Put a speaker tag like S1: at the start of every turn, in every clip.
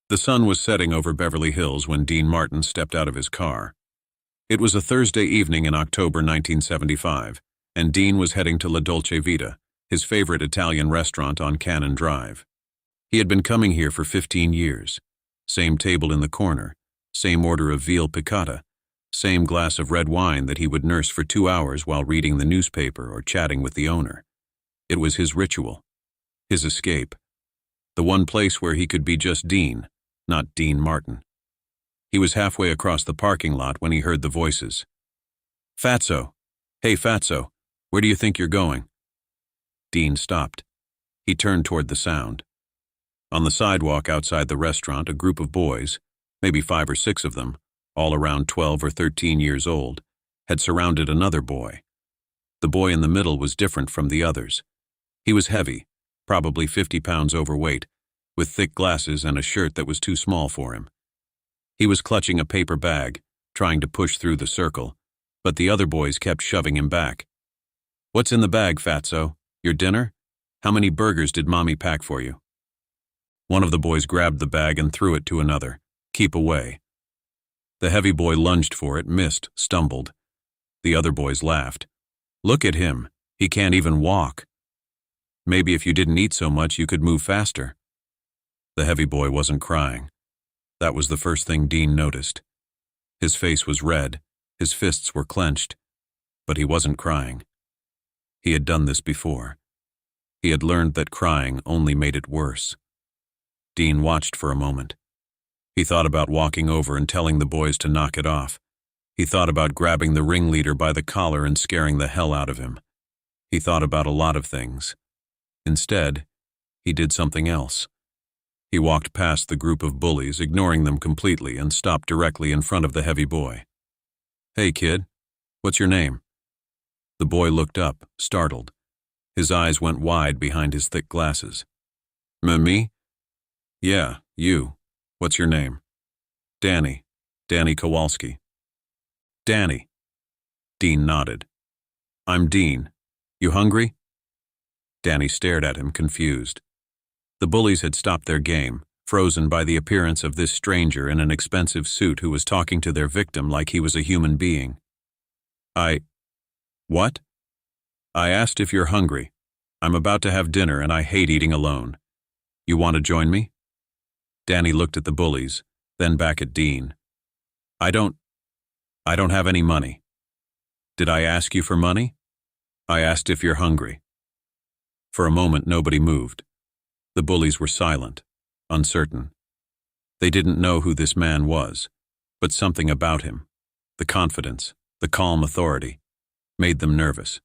S1: The sun was setting over Beverly Hills when Dean Martin stepped out of his car. It was a Thursday evening in October 1975, and Dean was heading to La Dolce Vita, his favorite Italian restaurant on Cannon Drive. He had been coming here for 15 years. Same table in the corner, same order of veal piccata, same glass of red wine that he would nurse for 2 hours while reading the newspaper or chatting with the owner. It was his ritual, his escape, the one place where he could be just Dean, not Dean Martin. He was halfway across the parking lot when he heard the voices. "Fatso! Hey, Fatso, where do you think you're going?" Dean stopped. He turned toward the sound. On the sidewalk outside the restaurant, a group of boys, maybe 5 or 6 of them, all around 12 or 13 years old, had surrounded another boy. The boy in the middle was different from the others. He was heavy, probably 50 pounds overweight, with thick glasses and a shirt that was too small for him. He was clutching a paper bag, trying to push through the circle, but the other boys kept shoving him back. "What's in the bag, Fatso? Your dinner? How many burgers did Mommy pack for you?" One of the boys grabbed the bag and threw it to another. "Keep away." The heavy boy lunged for it, missed, stumbled. The other boys laughed. "Look at him. He can't even walk. Maybe if you didn't eat so much, you could move faster." The heavy boy wasn't crying. That was the first thing Dean noticed. His face was red, his fists were clenched, but he wasn't crying. He had done this before. He had learned that crying only made it worse. Dean watched for a moment. He thought about walking over and telling the boys to knock it off. He thought about grabbing the ringleader by the collar and scaring the hell out of him. He thought about a lot of things. Instead, he did something else. He walked past the group of bullies, ignoring them completely, and stopped directly in front of the heavy boy. "Hey, kid, what's your name?" The boy looked up, startled. His eyes went wide behind his thick glasses. "Me? Yeah, you. What's your name?" "Danny. Danny Kowalski." "Danny." Dean nodded. "I'm Dean. You hungry?" Danny stared at him, confused. The bullies had stopped their game, frozen by the appearance of this stranger in an expensive suit who was talking to their victim like he was a human being. What? "I asked if you're hungry. I'm about to have dinner and I hate eating alone. You want to join me?" Danny looked at the bullies, then back at Dean. I don't have any money." "Did I ask you for money?" "I asked if you're hungry." For a moment, nobody moved. The bullies were silent, uncertain. They didn't know who this man was, but something about him, the confidence, the calm authority, made them nervous.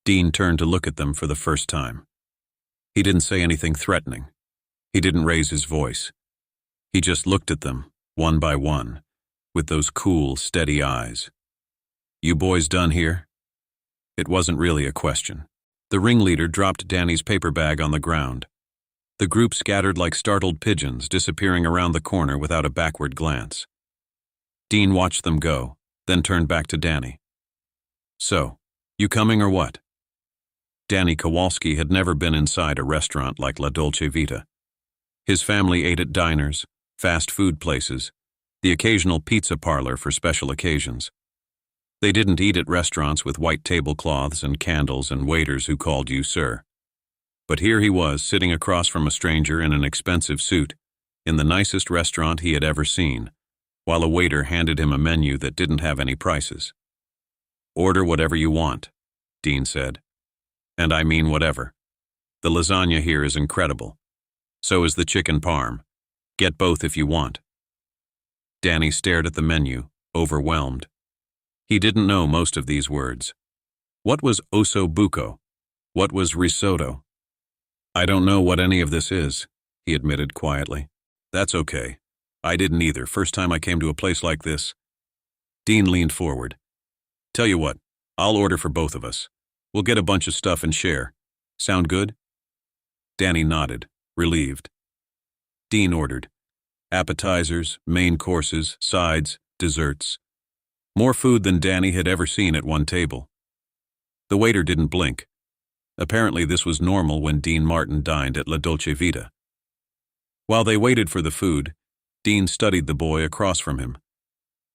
S1: Dean turned to look at them for the first time. He didn't say anything threatening. He didn't raise his voice. He just looked at them, one by one, with those cool, steady eyes. "You boys done here?" It wasn't really a question. The ringleader dropped Danny's paper bag on the ground. The group scattered like startled pigeons, disappearing around the corner without a backward glance. Dean watched them go, then turned back to Danny. "So, you coming or what?" Danny Kowalski had never been inside a restaurant like La Dolce Vita. His family ate at diners, fast food places, the occasional pizza parlor for special occasions. They didn't eat at restaurants with white tablecloths and candles and waiters who called you sir. But here he was, sitting across from a stranger in an expensive suit, in the nicest restaurant he had ever seen, while a waiter handed him a menu that didn't have any prices. "Order whatever you want," Dean said. "And I mean whatever. The lasagna here is incredible. So is the chicken parm. Get both if you want." Danny stared at the menu, overwhelmed. He didn't know most of these words. What was osso buco? What was risotto? "I don't know what any of this is," he admitted quietly. "That's okay. I didn't either, first time I came to a place like this." Dean leaned forward. "Tell you what, I'll order for both of us. We'll get a bunch of stuff and share. Sound good?" Danny nodded, relieved. Dean ordered appetizers, main courses, sides, desserts. More food than Danny had ever seen at one table. The waiter didn't blink. Apparently this was normal when Dean Martin dined at La Dolce Vita. While they waited for the food, Dean studied the boy across from him.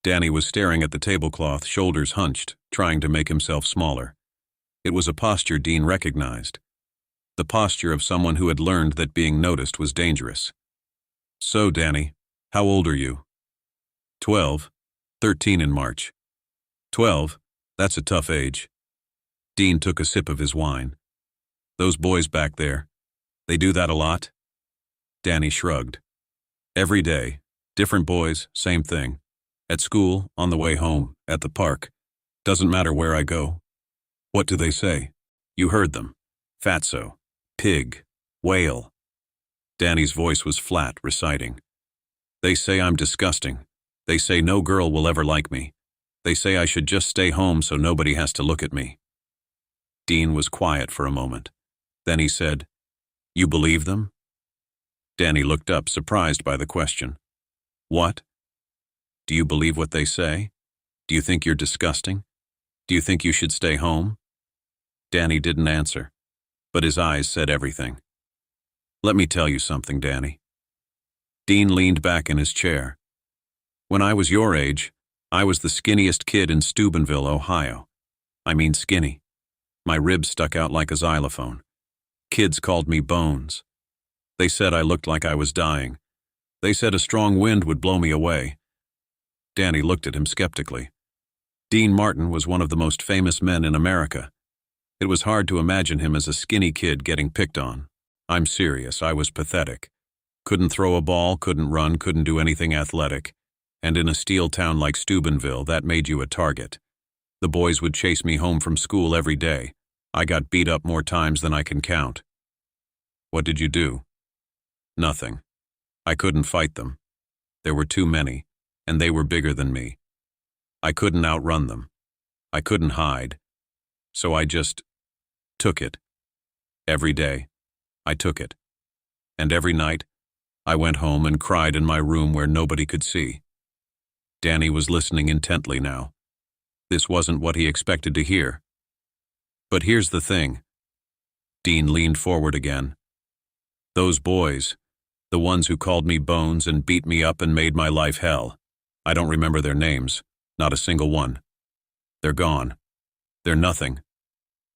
S1: Danny was staring at the tablecloth, shoulders hunched, trying to make himself smaller. It was a posture Dean recognized. The posture of someone who had learned that being noticed was dangerous. "So, Danny, how old are you?" 12. 13 in March. 12? That's a tough age. Dean took a sip of his wine. "Those boys back there, they do that a lot?" Danny shrugged. "Every day, different boys, same thing. At school, on the way home, at the park. Doesn't matter where I go." "What do they say?" "You heard them. Fatso, pig, whale." Danny's voice was flat, reciting. "They say I'm disgusting. They say no girl will ever like me. They say I should just stay home so nobody has to look at me." Dean was quiet for a moment. Then he said, "You believe them?" Danny looked up, surprised by the question. "What? Do you believe what they say? Do you think you're disgusting? Do you think you should stay home?" Danny didn't answer, but his eyes said everything. "Let me tell you something, Danny." Dean leaned back in his chair. "When I was your age, I was the skinniest kid in Steubenville, Ohio. I mean skinny. My ribs stuck out like a xylophone. Kids called me Bones. They said I looked like I was dying. They said a strong wind would blow me away." Danny looked at him skeptically. Dean Martin was one of the most famous men in America. It was hard to imagine him as a skinny kid getting picked on. "I'm serious, I was pathetic. Couldn't throw a ball, couldn't run, couldn't do anything athletic. And in a steel town like Steubenville, that made you a target. The boys would chase me home from school every day. I got beat up more times than I can count." "What did you do?" "Nothing. I couldn't fight them. There were too many, and they were bigger than me. I couldn't outrun them. I couldn't hide. So I just took it. Every day, I took it. And every night, I went home and cried in my room where nobody could see." Danny was listening intently now. This wasn't what he expected to hear. "But here's the thing." Dean leaned forward again. "Those boys, the ones who called me Bones and beat me up and made my life hell, I don't remember their names, not a single one. They're gone. They're nothing.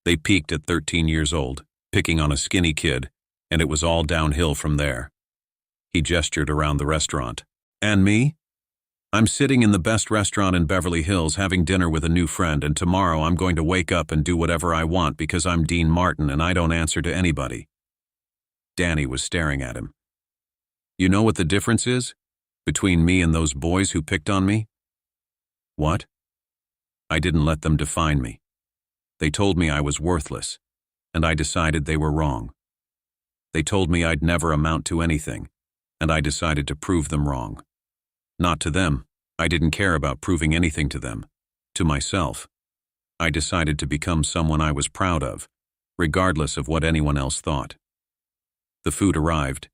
S1: They peaked at 13 years old, picking on a skinny kid, and it was all downhill from there." He gestured around the restaurant. "And me? I'm sitting in the best restaurant in Beverly Hills having dinner with a new friend, and tomorrow I'm going to wake up and do whatever I want because I'm Dean Martin and I don't answer to anybody." Danny was staring at him. "You know what the difference is between me and those boys who picked on me?" "What?" "I didn't let them define me. They told me I was worthless, and I decided they were wrong. They told me I'd never amount to anything, and I decided to prove them wrong. Not to them. I didn't care about proving anything to them. To myself. I decided to become someone I was proud of, regardless of what anyone else thought." The food arrived,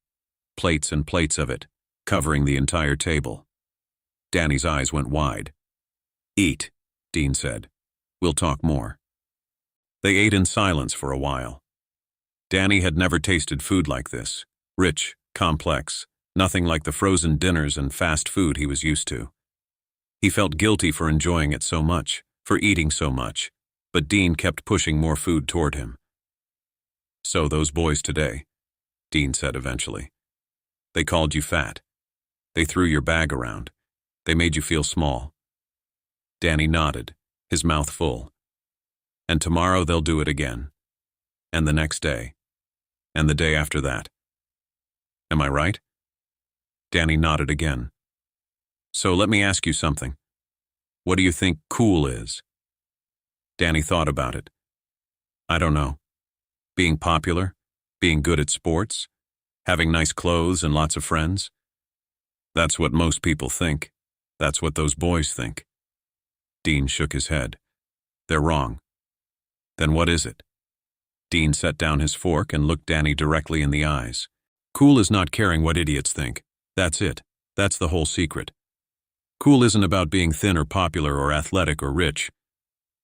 S1: plates and plates of it, covering the entire table. Danny's eyes went wide. "Eat," Dean said. "We'll talk more." They ate in silence for a while. Danny had never tasted food like this, rich, complex, nothing like the frozen dinners and fast food he was used to. He felt guilty for enjoying it so much, for eating so much, but Dean kept pushing more food toward him. "So those boys today," Dean said eventually. "They called you fat. They threw your bag around. They made you feel small." Danny nodded, his mouth full. "And tomorrow they'll do it again. And the next day. And the day after that. Am I right?" Danny nodded again. "So let me ask you something. What do you think cool is?" Danny thought about it. "I don't know. Being popular? Being good at sports? Having nice clothes and lots of friends? That's what most people think. That's what those boys think." Dean shook his head. "They're wrong." "Then what is it?" Dean set down his fork and looked Danny directly in the eyes. "Cool is not caring what idiots think. That's it. That's the whole secret. Cool isn't about being thin or popular or athletic or rich.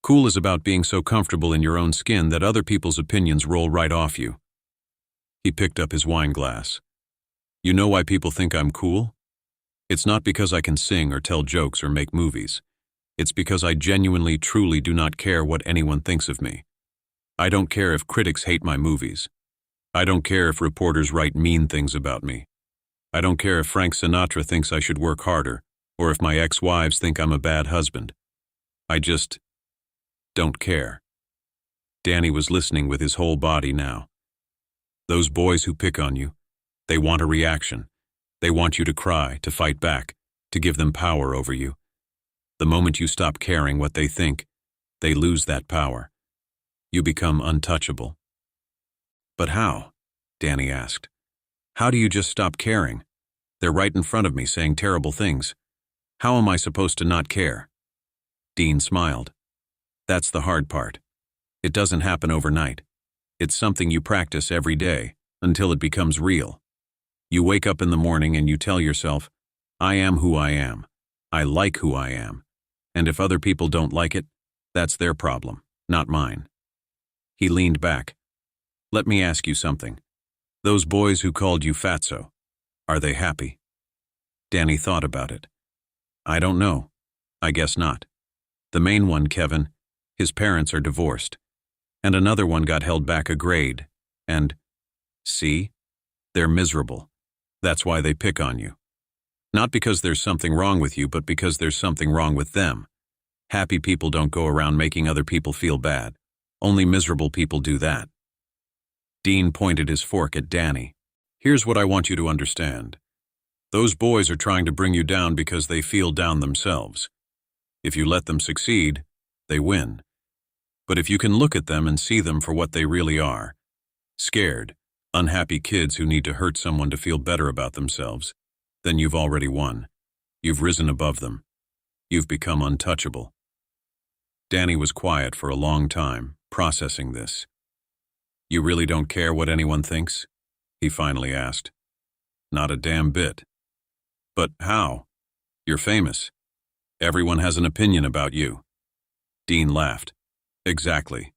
S1: Cool is about being so comfortable in your own skin that other people's opinions roll right off you." He picked up his wine glass. You know why people think I'm cool? It's not because I can sing or tell jokes or make movies. It's because I genuinely, truly do not care what anyone thinks of me. I don't care if critics hate my movies. I don't care if reporters write mean things about me. I don't care if Frank Sinatra thinks I should work harder, or if my ex-wives think I'm a bad husband. I just don't care. Danny was listening with his whole body now. Those boys who pick on you, they want a reaction. They want you to cry, to fight back, to give them power over you. The moment you stop caring what they think, they lose that power. You become untouchable. But how? Danny asked. How do you just stop caring? They're right in front of me saying terrible things. How am I supposed to not care? Dean smiled. That's the hard part. It doesn't happen overnight. It's something you practice every day, until it becomes real. You wake up in the morning and you tell yourself, I am who I am. I like who I am. And if other people don't like it, that's their problem, not mine. He leaned back. Let me ask you something. Those boys who called you Fatso, are they happy? Danny thought about it. I don't know. I guess not. The main one, Kevin, his parents are divorced. And another one got held back a grade. And, see? They're miserable. That's why they pick on you. Not because there's something wrong with you, but because there's something wrong with them. Happy people don't go around making other people feel bad. Only miserable people do that. Dean pointed his fork at Danny. Here's what I want you to understand. Those boys are trying to bring you down because they feel down themselves. If you let them succeed, they win. But if you can look at them and see them for what they really are, scared, unhappy kids who need to hurt someone to feel better about themselves, then you've already won. You've risen above them. You've become untouchable. Danny was quiet for a long time, processing this. You really don't care what anyone thinks? He finally asked. Not a damn bit. But how? You're famous. Everyone has an opinion about you. Dean laughed. Exactly.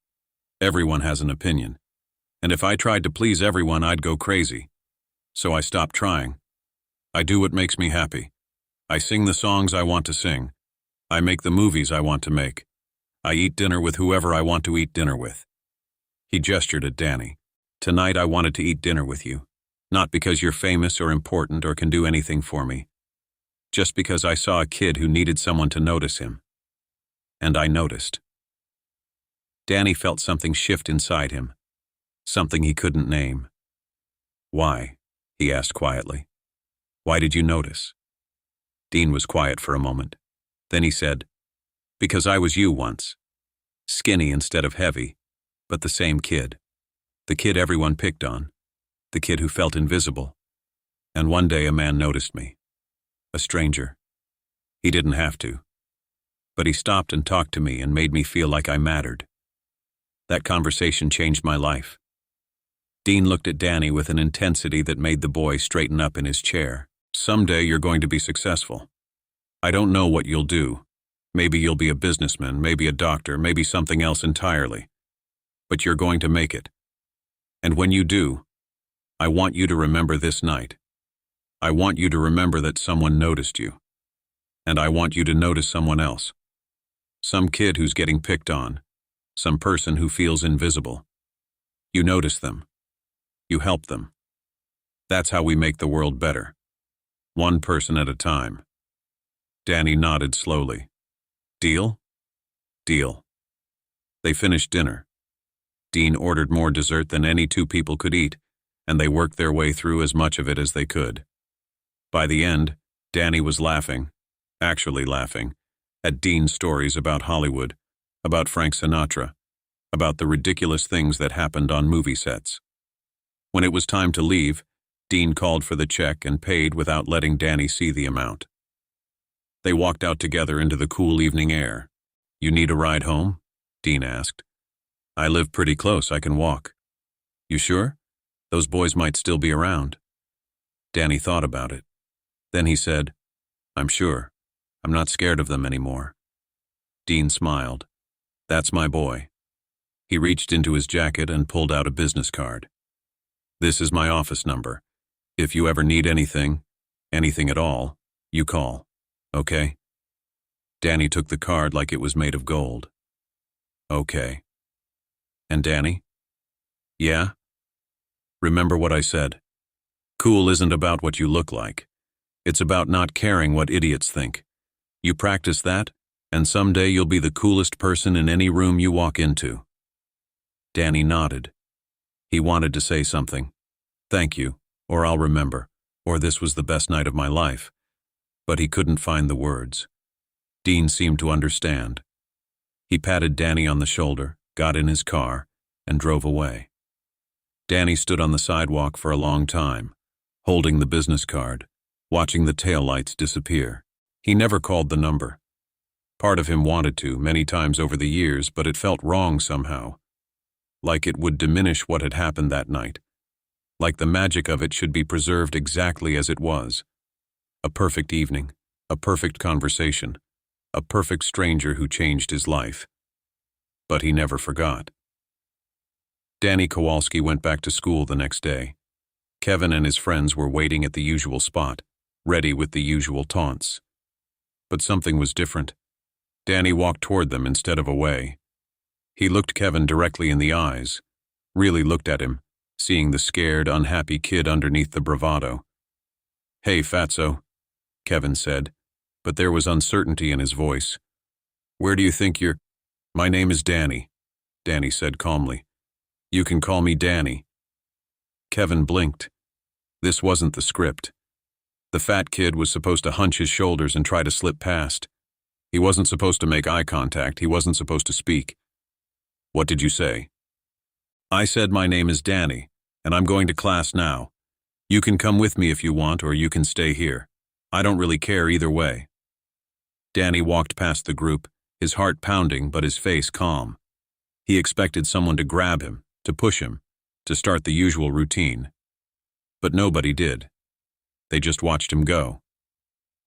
S1: Everyone has an opinion. And if I tried to please everyone, I'd go crazy. So I stopped trying. I do what makes me happy. I sing the songs I want to sing. I make the movies I want to make. I eat dinner with whoever I want to eat dinner with. He gestured at Danny. Tonight I wanted to eat dinner with you. Not because you're famous or important or can do anything for me. Just because I saw a kid who needed someone to notice him. And I noticed. Danny felt something shift inside him. Something he couldn't name. Why? He asked quietly. Why did you notice? Dean was quiet for a moment. Then he said, because I was you once. Skinny instead of heavy, but the same kid. The kid everyone picked on. The kid who felt invisible. And one day a man noticed me. A stranger. He didn't have to. But he stopped and talked to me and made me feel like I mattered. That conversation changed my life. Dean looked at Danny with an intensity that made the boy straighten up in his chair. Someday you're going to be successful. I don't know what you'll do. Maybe you'll be a businessman, maybe a doctor, maybe something else entirely. But you're going to make it. And when you do, I want you to remember this night. I want you to remember that someone noticed you. And I want you to notice someone else. Some kid who's getting picked on. Some person who feels invisible. You notice them. You help them. That's how we make the world better. One person at a time. Danny nodded slowly. Deal? Deal. They finished dinner. Dean ordered more dessert than any two people could eat, and they worked their way through as much of it as they could. By the end, Danny was laughing, actually laughing, at Dean's stories about Hollywood, about Frank Sinatra, about the ridiculous things that happened on movie sets. When it was time to leave, Dean called for the check and paid without letting Danny see the amount. They walked out together into the cool evening air. You need a ride home? Dean asked. I live pretty close, I can walk. You sure? Those boys might still be around. Danny thought about it. Then he said, I'm sure. I'm not scared of them anymore. Dean smiled. That's my boy. He reached into his jacket and pulled out a business card. This is my office number. If you ever need anything at all, you call, okay? Danny took the card like it was made of gold. Okay. And Danny? Yeah? Remember what I said. Cool isn't about what you look like. It's about not caring what idiots think. You practice that, and someday you'll be the coolest person in any room you walk into. Danny nodded. He wanted to say something. Thank you, or I'll remember, or this was the best night of my life. But he couldn't find the words. Dean seemed to understand. He patted Danny on the shoulder, got in his car, and drove away. Danny stood on the sidewalk for a long time, holding the business card, watching the taillights disappear. He never called the number. Part of him wanted to, many times over the years, but it felt wrong somehow. Like it would diminish what had happened that night. Like the magic of it should be preserved exactly as it was. A perfect evening, a perfect conversation, a perfect stranger who changed his life. But he never forgot. Danny Kowalski went back to school the next day. Kevin and his friends were waiting at the usual spot, ready with the usual taunts. But something was different. Danny walked toward them instead of away. He looked Kevin directly in the eyes, really looked at him, seeing the scared, unhappy kid underneath the bravado. "Hey, Fatso," Kevin said, but there was uncertainty in his voice. "Where do you think you're—" "My name is Danny," Danny said calmly. "You can call me Danny." Kevin blinked. This wasn't the script. The fat kid was supposed to hunch his shoulders and try to slip past. He wasn't supposed to make eye contact. He wasn't supposed to speak. "What did you say?" "I said my name is Danny, and I'm going to class now. You can come with me if you want, or you can stay here. I don't really care either way." Danny walked past the group, his heart pounding but his face calm. He expected someone to grab him, to push him, to start the usual routine. But nobody did. They just watched him go.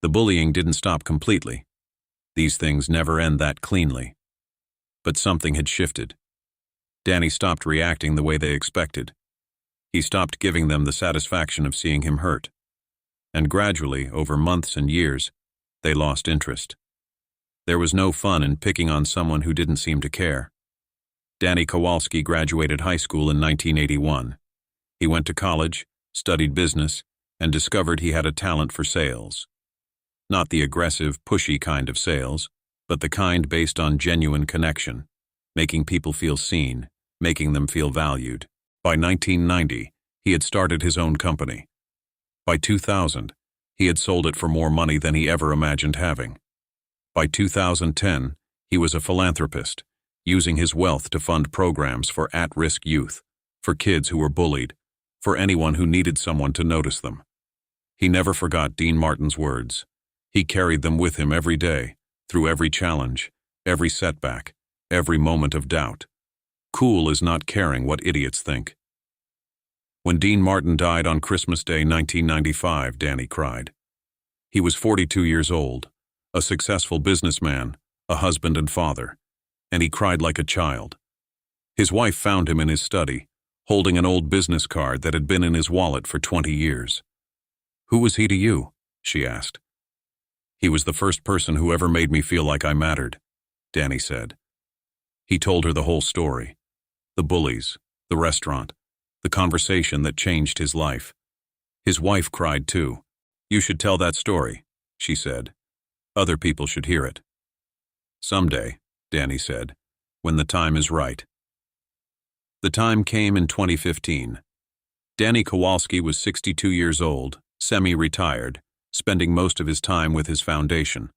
S1: The bullying didn't stop completely. These things never end that cleanly. But something had shifted. Danny stopped reacting the way they expected. He stopped giving them the satisfaction of seeing him hurt. And gradually, over months and years, they lost interest. There was no fun in picking on someone who didn't seem to care. Danny Kowalski graduated high school in 1981. He went to college, studied business, and discovered he had a talent for sales. Not the aggressive, pushy kind of sales, but the kind based on genuine connection, making people feel seen, making them feel valued. By 1990, he had started his own company. By 2000, he had sold it for more money than he ever imagined having. By 2010, he was a philanthropist, using his wealth to fund programs for at-risk youth, for kids who were bullied, for anyone who needed someone to notice them. He never forgot Dean Martin's words. He carried them with him every day, through every challenge, every setback, every moment of doubt. Cool is not caring what idiots think. When Dean Martin died on Christmas Day 1995, Danny cried. He was 42 years old, a successful businessman, a husband and father, and he cried like a child. His wife found him in his study, holding an old business card that had been in his wallet for 20 years. "Who was he to you?" she asked. "He was the first person who ever made me feel like I mattered," Danny said. He told her the whole story. The bullies, the restaurant, the conversation that changed his life. His wife cried too. "You should tell that story," she said. "Other people should hear it." "Someday," Danny said, "when the time is right." The time came in 2015. Danny Kowalski was 62 years old, semi-retired, spending most of his time with his foundation.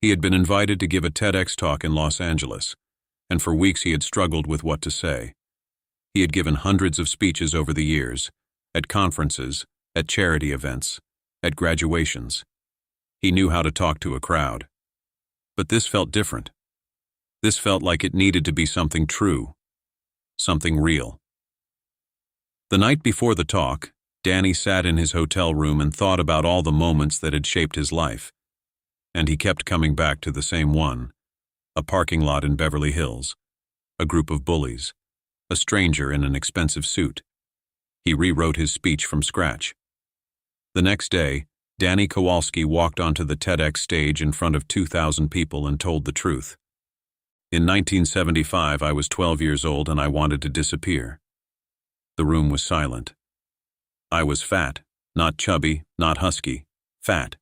S1: He had been invited to give a TEDx talk in Los Angeles, and for weeks he had struggled with what to say. He had given hundreds of speeches over the years, at conferences, at charity events, at graduations. He knew how to talk to a crowd. But this felt different. This felt like it needed to be something true, something real. The night before the talk, Danny sat in his hotel room and thought about all the moments that had shaped his life. And he kept coming back to the same one: a parking lot in Beverly Hills, a group of bullies, a stranger in an expensive suit. He rewrote his speech from scratch. The next day, Danny Kowalski walked onto the TEDx stage in front of 2,000 people and told the truth. In 1975, I was 12 years old and I wanted to disappear. The room was silent. I was fat, not chubby, not husky, fat.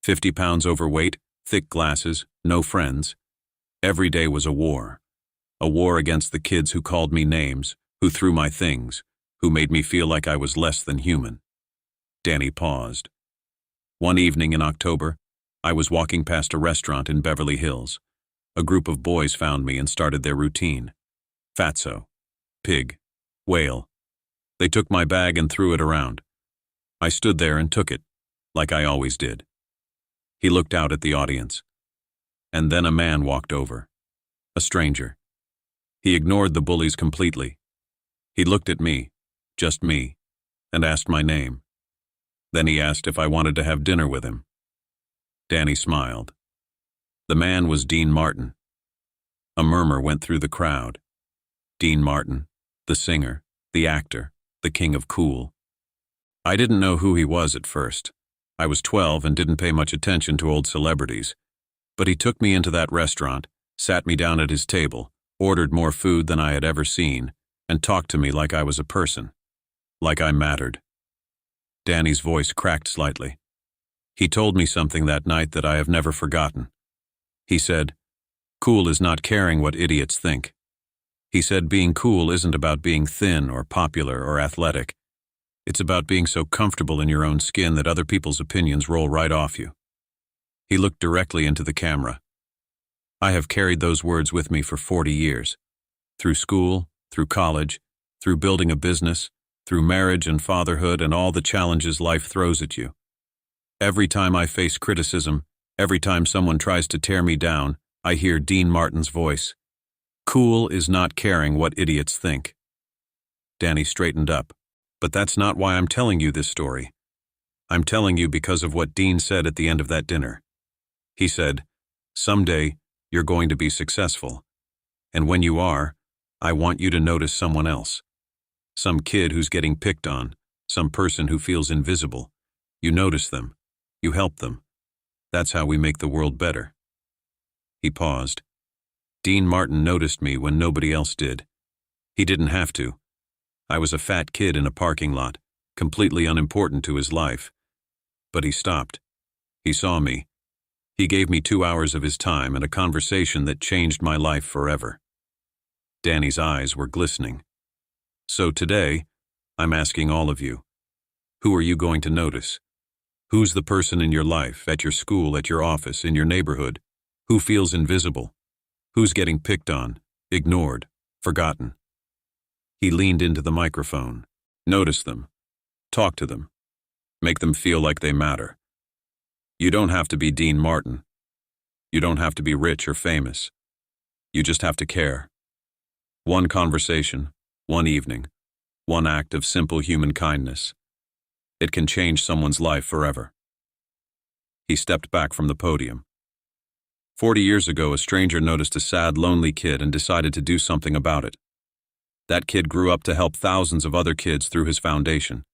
S1: 50 pounds overweight, thick glasses, no friends. Every day was a war. A war against the kids who called me names, who threw my things, who made me feel like I was less than human. Danny paused. One evening in October, I was walking past a restaurant in Beverly Hills. A group of boys found me and started their routine. Fatso, pig, whale. They took my bag and threw it around. I stood there and took it, like I always did. He looked out at the audience. And then a man walked over. A stranger. He ignored the bullies completely. He looked at me, just me, and asked my name. Then he asked if I wanted to have dinner with him. Danny smiled. The man was Dean Martin. A murmur went through the crowd. Dean Martin, the singer, the actor, the king of cool. I didn't know who he was at first. I was 12 and didn't pay much attention to old celebrities. But he took me into that restaurant, sat me down at his table, ordered more food than I had ever seen, and talked to me like I was a person. Like I mattered. Danny's voice cracked slightly. He told me something that night that I have never forgotten. He said, "Cool is not caring what idiots think." He said being cool isn't about being thin or popular or athletic. It's about being so comfortable in your own skin that other people's opinions roll right off you. He looked directly into the camera. I have carried those words with me for 40 years. Through school, through college, through building a business, through marriage and fatherhood and all the challenges life throws at you. Every time I face criticism, every time someone tries to tear me down, I hear Dean Martin's voice. Cool is not caring what idiots think. Danny straightened up. But that's not why I'm telling you this story. I'm telling you because of what Dean said at the end of that dinner. He said, "Someday, you're going to be successful. And when you are, I want you to notice someone else. Some kid who's getting picked on, some person who feels invisible. You notice them. You help them. That's how we make the world better." He paused. Dean Martin noticed me when nobody else did. He didn't have to. I was a fat kid in a parking lot, completely unimportant to his life. But he stopped. He saw me. He gave me 2 hours of his time and a conversation that changed my life forever. Danny's eyes were glistening. So today, I'm asking all of you, who are you going to notice? Who's the person in your life, at your school, at your office, in your neighborhood, who feels invisible? Who's getting picked on, ignored, forgotten? He leaned into the microphone. Notice them. Talk to them. Make them feel like they matter. You don't have to be Dean Martin. You don't have to be rich or famous. You just have to care. One conversation, one evening, one act of simple human kindness. It can change someone's life forever. He stepped back from the podium. 40 years ago, a stranger noticed a sad, lonely kid and decided to do something about it. That kid grew up to help thousands of other kids through his foundation.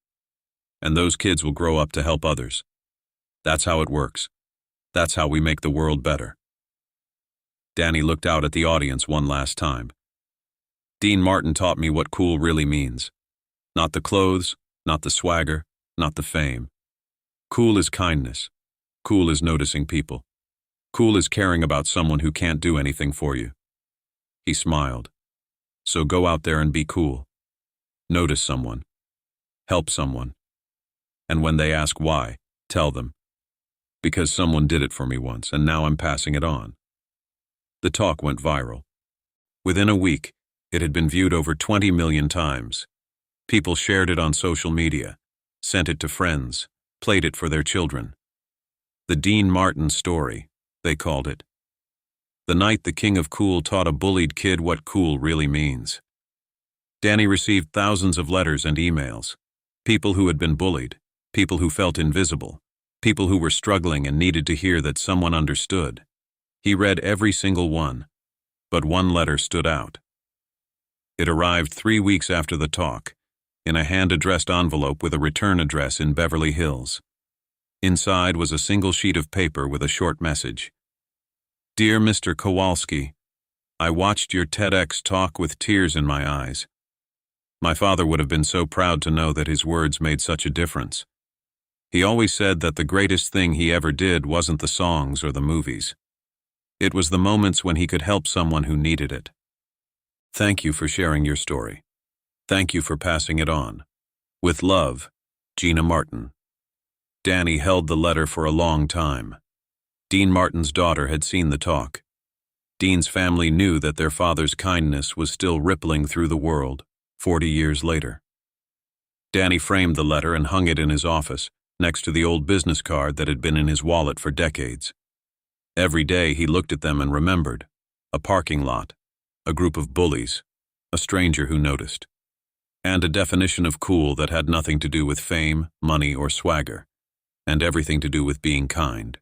S1: And those kids will grow up to help others. That's how it works. That's how we make the world better. Danny looked out at the audience one last time. Dean Martin taught me what cool really means. Not the clothes, not the swagger, not the fame. Cool is kindness. Cool is noticing people. Cool is caring about someone who can't do anything for you. He smiled. So go out there and be cool. Notice someone. Help someone. And when they ask why, tell them. Because someone did it for me once, and now I'm passing it on. The talk went viral. Within a week, it had been viewed over 20 million times. People shared it on social media, sent it to friends, played it for their children. The Dean Martin story, they called it. The night the king of cool taught a bullied kid what cool really means. Danny received thousands of letters and emails. People who had been bullied, people who felt invisible, people who were struggling and needed to hear that someone understood. He read every single one, but one letter stood out. It arrived 3 weeks after the talk, in a hand-addressed envelope with a return address in Beverly Hills. Inside was a single sheet of paper with a short message. Dear Mr. Kowalski, I watched your TEDx talk with tears in my eyes. My father would have been so proud to know that his words made such a difference. He always said that the greatest thing he ever did wasn't the songs or the movies. It was the moments when he could help someone who needed it. Thank you for sharing your story. Thank you for passing it on. With love, Gina Martin. Danny held the letter for a long time. Dean Martin's daughter had seen the talk. Dean's family knew that their father's kindness was still rippling through the world 40 years later. Danny framed the letter and hung it in his office, next to the old business card that had been in his wallet for decades. Every day he looked at them and remembered. A parking lot, a group of bullies, a stranger who noticed, and a definition of cool that had nothing to do with fame, money, or swagger, and everything to do with being kind.